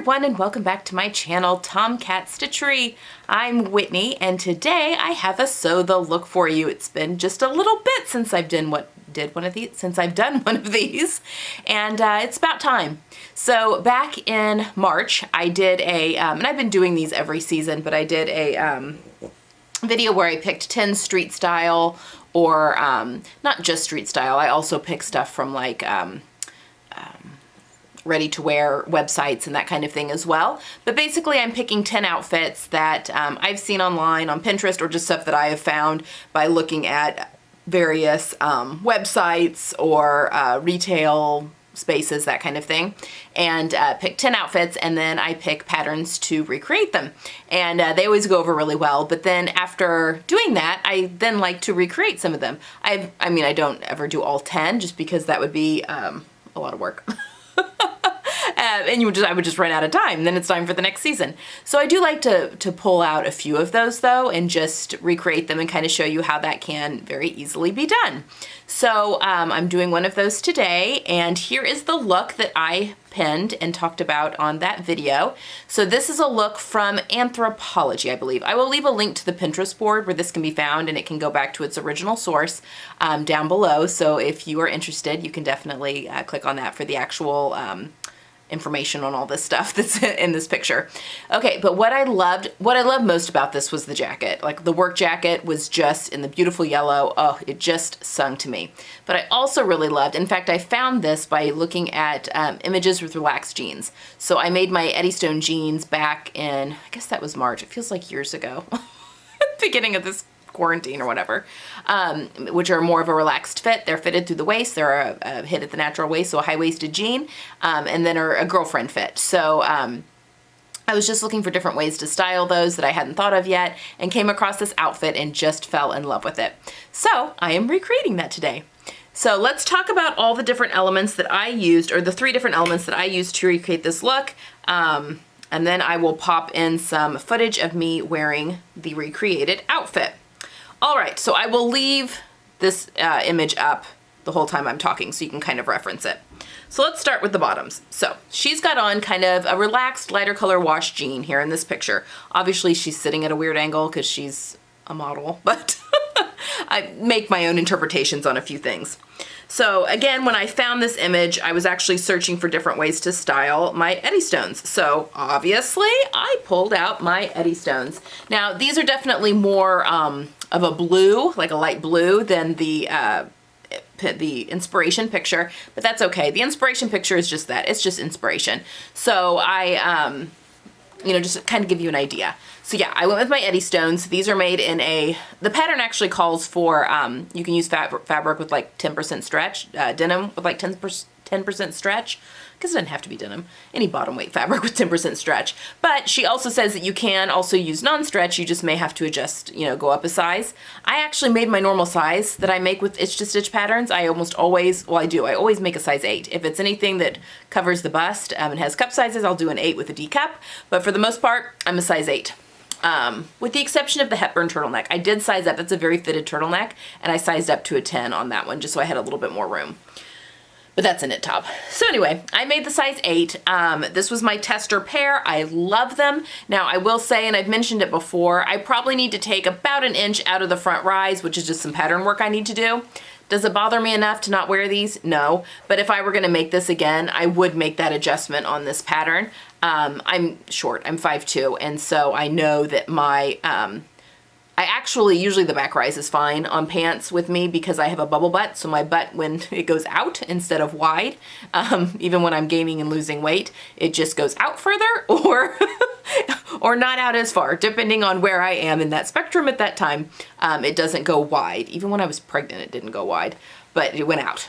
everyone, and welcome back to my channel, Tomcat Stitchery. I'm Whitney, and today I have a sew the look for you. It's been just a little bit since I've done one of these, and it's about time. So back in March, I did a, and I've been doing these every season, but I did a video where I picked 10 street style, or not just street style. I also pick stuff from like ready-to-wear websites and that kind of thing as well. But basically I'm picking 10 outfits that I've seen online on Pinterest, or just stuff that I have found by looking at various websites or retail spaces, that kind of thing, and pick 10 outfits, and then I pick patterns to recreate them. And they always go over really well, but then after doing that, I then like to recreate some of them. I mean, I don't ever do all 10 just because that would be a lot of work. And I would just run out of time. Then it's time for the next season. So I do like to pull out a few of those though, and just recreate them and kind of show you how that can very easily be done. So I'm doing one of those today, and here is the look that I pinned and talked about on that video. So this is a look from Anthropologie, I believe. I will leave a link to the Pinterest board where this can be found, and it can go back to its original source down below. So if you are interested, you can definitely click on that for the actual information on all this stuff that's in this picture. Okay, but what I loved most about this was the jacket. Like, the work jacket was just in the beautiful yellow. Oh, it just sung to me. But I also really loved, in fact, I found this by looking at images with relaxed jeans. So I made my Eddystone jeans back in, I guess that was March. It feels like years ago. Beginning of this quarantine or whatever, which are more of a relaxed fit. They're fitted through the waist. They're a hit at the natural waist, so a high-waisted jean, and then are a girlfriend fit. So I was just looking for different ways to style those that I hadn't thought of yet, and came across this outfit and just fell in love with it. So I am recreating that today. So let's talk about all the different elements that I used, or the 3 different elements that I used to recreate this look. And then I will pop in some footage of me wearing the recreated outfit. All right, so I will leave this image up the whole time I'm talking so you can kind of reference it. So let's start with the bottoms. So she's got on kind of a relaxed, lighter color wash jean here in this picture. Obviously she's sitting at a weird angle because she's a model, but I make my own interpretations on a few things. So again, when I found this image, I was actually searching for different ways to style my Eddystones. So obviously I pulled out my Eddystones. Now these are definitely more of a blue, like a light blue, than the inspiration picture, but that's okay. The inspiration picture is just that, it's just inspiration. So I, just kind of give you an idea. So yeah, I went with my Eddystones. These are made in the pattern actually calls for, you can use fabric with like 10% stretch, denim with like 10% stretch. I guess it doesn't have to be denim, any bottom weight fabric with 10% stretch. But she also says that you can also use non-stretch, you just may have to adjust, go up a size. I actually made my normal size that I make with Itch to Stitch patterns. I almost always, well I do, I always make a size 8. If it's anything that covers the bust and has cup sizes, I'll do an 8 with a D cup. But for the most part, I'm a size 8. With the exception of the Hepburn turtleneck. I did size up, that's a very fitted turtleneck, and I sized up to a 10 on that one just so I had a little bit more room. But that's a knit top. So anyway, I made the size 8. This was my tester pair. I love them. Now I will say, and I've mentioned it before, I probably need to take about an inch out of the front rise, which is just some pattern work I need to do. Does it bother me enough to not wear these? No. But if I were gonna make this again, I would make that adjustment on this pattern. I'm short, I'm 5'2", and so I know that my, usually the back rise is fine on pants with me because I have a bubble butt, so my butt, when it goes out instead of wide, even when I'm gaining and losing weight, it just goes out further or or not out as far, depending on where I am in that spectrum at that time. It doesn't go wide. Even when I was pregnant, it didn't go wide, but it went out,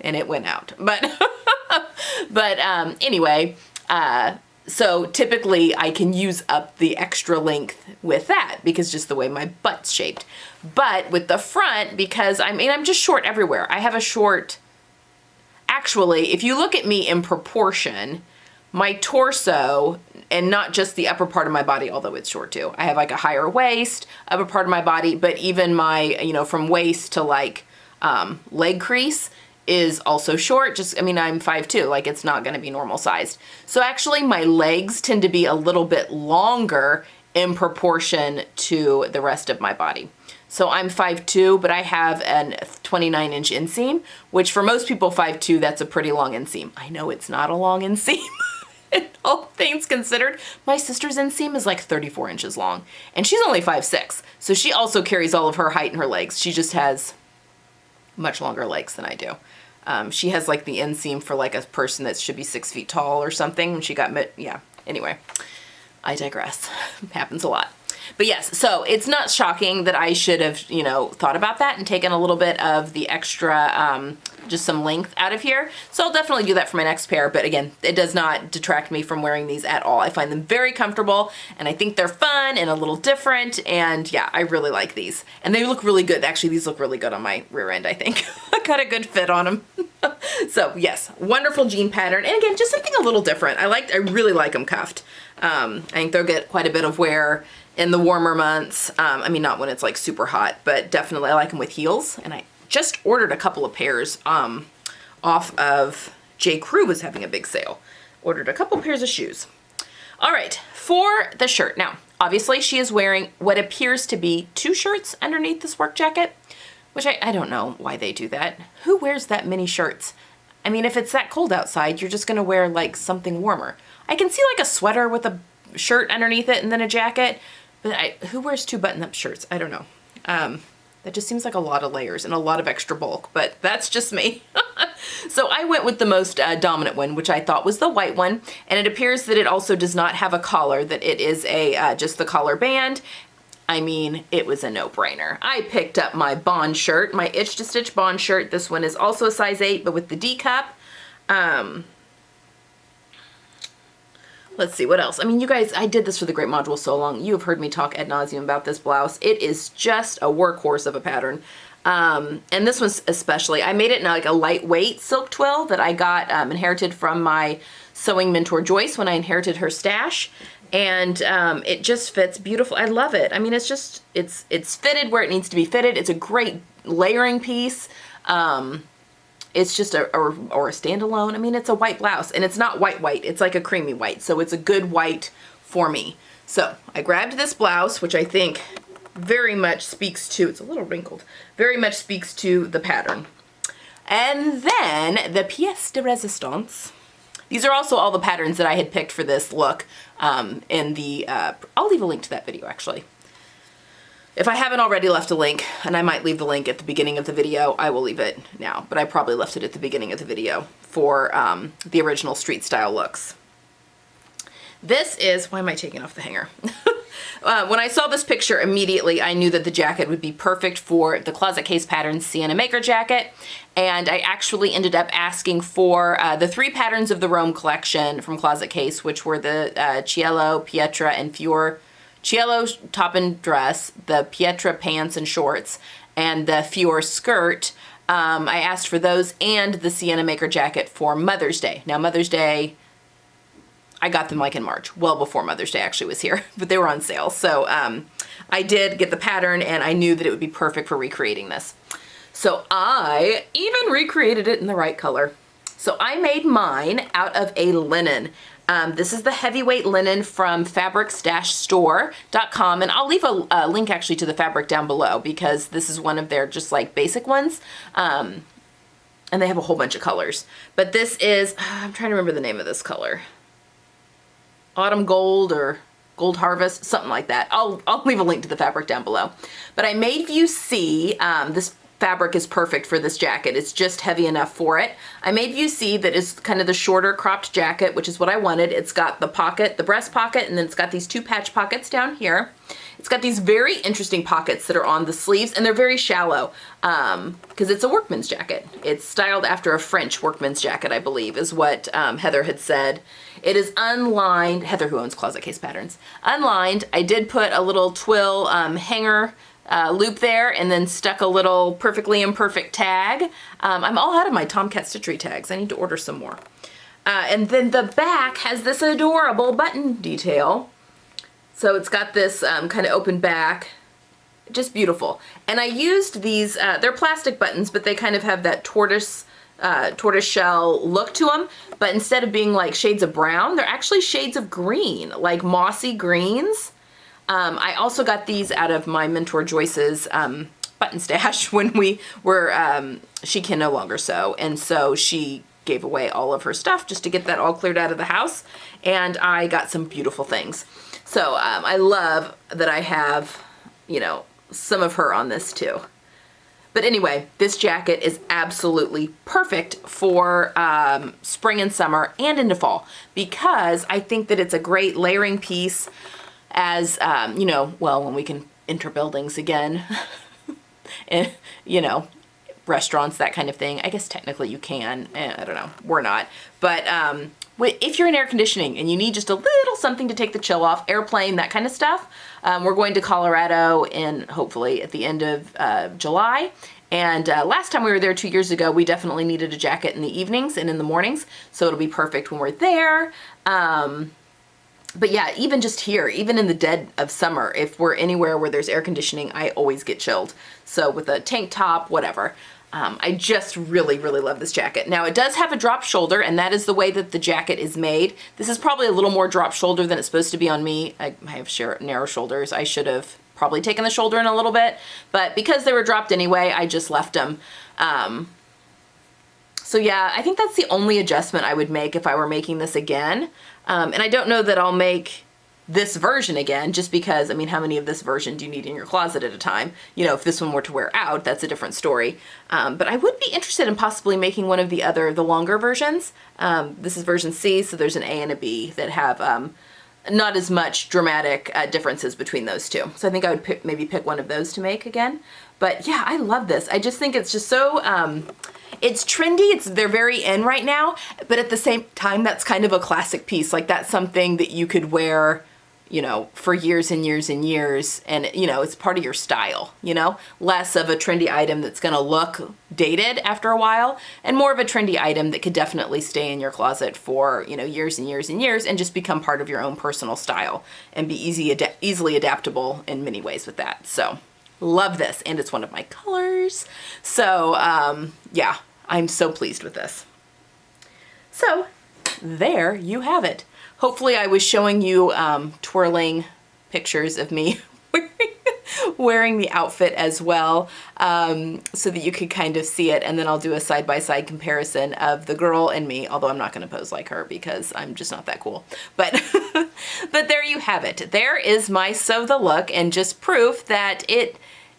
and it went out. But anyway, so typically I can use up the extra length with that because just the way my butt's shaped. But with the front, because I'm just short everywhere. I have a short, actually, if you look at me in proportion, my torso, and not just the upper part of my body, although it's short too. I have like a higher waist, upper part of my body, but even my, from waist to like leg crease is also short. Just, I mean, I'm 5'2", like it's not gonna be normal sized. So actually my legs tend to be a little bit longer in proportion to the rest of my body. So I'm 5'2", but I have a 29-inch inseam, which for most people 5'2", that's a pretty long inseam. I know it's not a long inseam. All things considered, my sister's inseam is like 34 inches long, and she's only 5'6", so she also carries all of her height in her legs. She just has much longer legs than I do. She has like the inseam for like a person that should be 6 feet tall or something, and she got yeah, anyway, I digress. It happens a lot. But yes, so it's not shocking that I should have, you know, thought about that and taken a little bit of the extra, just some length out of here. So I'll definitely do that for my next pair. But again, it does not detract me from wearing these at all. I find them very comfortable, and I think they're fun and a little different. And yeah, I really like these. And they look really good. Actually, these look really good on my rear end, I think. I got a good fit on them. So yes, wonderful jean pattern. And again, just something a little different. I really like them cuffed. I think they'll get quite a bit of wear in the warmer months. I mean, not when it's like super hot, but definitely I like them with heels. And I just ordered a couple of pairs off of J. Crew was having a big sale. Ordered a couple pairs of shoes. All right, for the shirt. Now, obviously she is wearing what appears to be 2 shirts underneath this work jacket, which I don't know why they do that. Who wears that many shirts? I mean, if it's that cold outside, you're just gonna wear like something warmer. I can see like a sweater with a shirt underneath it and then a jacket, but who wears 2 button-up shirts? I don't know. That just seems like a lot of layers and a lot of extra bulk, but that's just me. So I went with the most dominant one, which I thought was the white one, and it appears that it also does not have a collar, that it is a just the collar band. I mean, it was a no-brainer. I picked up my Bond shirt, my Itch to Stitch Bond shirt. This one is also a size 8, but with the D cup. Let's see, what else? I mean, you guys, I did this for the Great Module so long. You have heard me talk ad nauseum about this blouse. It is just a workhorse of a pattern. And this one's especially, I made it in like a lightweight silk twill that I got inherited from my sewing mentor Joyce when I inherited her stash. And it just fits beautiful. I love it. I mean, it's just, it's fitted where it needs to be fitted. It's a great layering piece. It's just or a standalone. I mean, it's a white blouse, and it's not white. It's like a creamy white, so it's a good white for me. So I grabbed this blouse, which I think very much speaks to, it's a little wrinkled, very much speaks to the pattern. And then the pièce de résistance. These are also all the patterns that I had picked for this look in the, I'll leave a link to that video actually. If I haven't already left a link, and I might leave the link at the beginning of the video, I will leave it now, but I probably left it at the beginning of the video for the original street style looks. This is, why am I taking off the hanger? When I saw this picture, immediately I knew that the jacket would be perfect for the Closet Case Patterns Sienna Maker jacket, and I actually ended up asking for the 3 patterns of the Rome collection from Closet Case, which were the Cielo, Pietra, and Fior. Cielo top and dress, the Pietra pants and shorts, and the Fior skirt. I asked for those and the Sienna Maker jacket for Mother's Day. Now Mother's Day, I got them like in March, well before Mother's Day actually was here, but they were on sale. So I did get the pattern, and I knew that it would be perfect for recreating this. So I even recreated it in the right color. So I made mine out of a linen. This is the heavyweight linen from fabric-store.com, and I'll leave a link actually to the fabric down below because this is one of their just like basic ones, and they have a whole bunch of colors. But this is, I'm trying to remember the name of this color. Autumn Gold or Gold Harvest, something like that. I'll leave a link to the fabric down below. But I made you see this fabric is perfect for this jacket. It's just heavy enough for it. I made you see that it's kind of the shorter cropped jacket, which is what I wanted. It's got the pocket, the breast pocket, and then it's got these 2 patch pockets down here. It's got these very interesting pockets that are on the sleeves, and they're very shallow because it's a workman's jacket. It's styled after a French workman's jacket, I believe, is what Heather had said. It is unlined. Heather, who owns Closet Case Patterns. Unlined. I did put a little twill hanger loop there, and then stuck a little perfectly imperfect tag. I'm all out of my Tomcat Stitchery tags. I need to order some more. And then the back has this adorable button detail. So it's got this kind of open back, just beautiful. And I used these, they're plastic buttons, but they kind of have that tortoise tortoiseshell look to them, but instead of being like shades of brown, they're actually shades of green, like mossy greens. I also got these out of my mentor Joyce's button stash when we were, she can no longer sew, and so she gave away all of her stuff just to get that all cleared out of the house, and I got some beautiful things. So I love that I have, you know, some of her on this too. But anyway, this jacket is absolutely perfect for spring and summer and into fall, because I think that it's a great layering piece as, you know, well, when we can enter buildings again, and, you know, restaurants, that kind of thing. I guess technically you can, I don't know, we're not. But if you're in air conditioning and you need just a little something to take the chill off, airplane, that kind of stuff, we're going to Colorado in hopefully at the end of July. And last time we were there 2 years ago, we definitely needed a jacket in the evenings and in the mornings. So it'll be perfect when we're there. But yeah, even just here, even in the dead of summer, if we're anywhere where there's air conditioning, I always get chilled. So with a tank top, whatever. I just really, really love this jacket. Now it does have a drop shoulder, and that is the way that the jacket is made. This is probably a little more drop shoulder than it's supposed to be on me. I have narrow shoulders. I should have probably taken the shoulder in a little bit, but because they were dropped anyway, I just left them. So yeah, I think that's the only adjustment I would make if I were making this again. And I don't know that I'll make this version again, just because, I mean, how many of this version do you need in your closet at a time? You know, if this one were to wear out, that's a different story. But I would be interested in possibly making one of the longer versions. This is version C, so there's an A and a B that have not as much dramatic differences between those two. So I think I would maybe pick one of those to make again. But yeah, I love this. I just think it's just so, it's trendy. They're very in right now, but at the same time, that's kind of a classic piece. Like that's something that you could wear, you know, for years and years and years. And, you know, it's part of your style, you know, less of a trendy item that's going to look dated after a while, and more of a trendy item that could definitely stay in your closet for, you know, years and years and years, and just become part of your own personal style and be easily adaptable in many ways with that. So love this. And it's one of my colors. So, yeah, I'm so pleased with this. So there you have it. Hopefully I was showing you twirling pictures of me wearing the outfit as well, so that you could kind of see it, and then I'll do a side-by-side comparison of the girl and me, although I'm not going to pose like her because I'm just not that cool. But but there you have it. There is my sew the look, and just proof that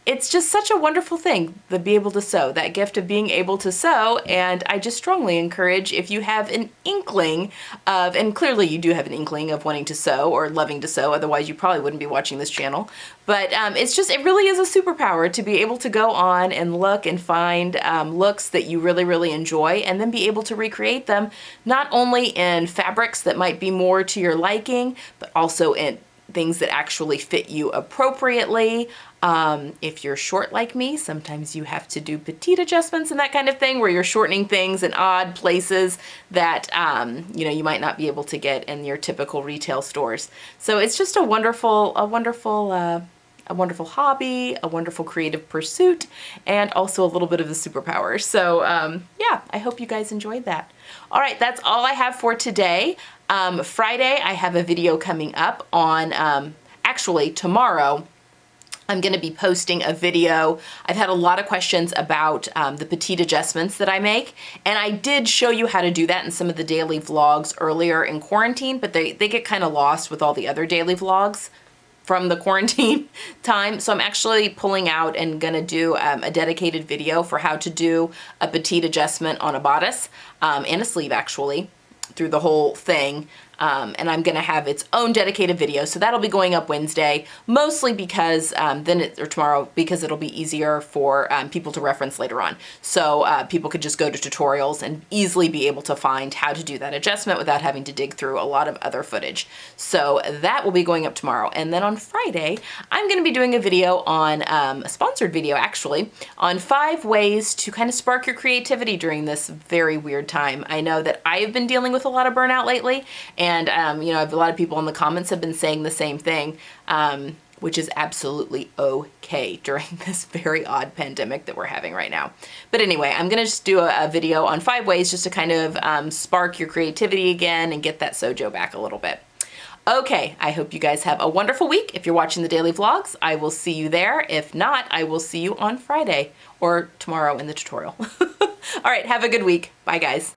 it's just such a wonderful thing to be able to sew, that gift of being able to sew. And I just strongly encourage, if you have an inkling of, and clearly you do have an inkling of wanting to sew or loving to sew, otherwise you probably wouldn't be watching this channel. But it really is a superpower to be able to go on and look and find looks that you really, really enjoy, and then be able to recreate them, not only in fabrics that might be more to your liking, but also in things that actually fit you appropriately. If you're short like me, sometimes you have to do petite adjustments and that kind of thing, where you're shortening things in odd places that, you know, you might not be able to get in your typical retail stores. So it's just a wonderful hobby, a wonderful creative pursuit, and also a little bit of a superpower. So yeah, I hope you guys enjoyed that. All right, that's all I have for today. Friday, I have a video coming up on, actually tomorrow, I'm going to be posting a video. I've had a lot of questions about the petite adjustments that I make, and I did show you how to do that in some of the daily vlogs earlier in quarantine, but they get kind of lost with all the other daily vlogs from the quarantine time. So I'm actually pulling out and gonna do a dedicated video for how to do a petite adjustment on a bodice and a sleeve, actually, through the whole thing. And I'm gonna have its own dedicated video, so that'll be going up Wednesday, mostly because or tomorrow, because it'll be easier for people to reference later on. So people could just go to tutorials and easily be able to find how to do that adjustment without having to dig through a lot of other footage. So that will be going up tomorrow. And then on Friday, I'm gonna be doing a video on, a sponsored video actually, on 5 ways to kind of spark your creativity during this very weird time. I know that I've been dealing with a lot of burnout lately, and you know, a lot of people in the comments have been saying the same thing. which is absolutely okay during this very odd pandemic that we're having right now. But anyway, I'm gonna just do a video on 5 ways just to kind of spark your creativity again and get that sojo back a little bit. Okay, I hope you guys have a wonderful week. If you're watching the daily vlogs, I will see you there. If not, I will see you on Friday or tomorrow in the tutorial. All right, have a good week. Bye, guys.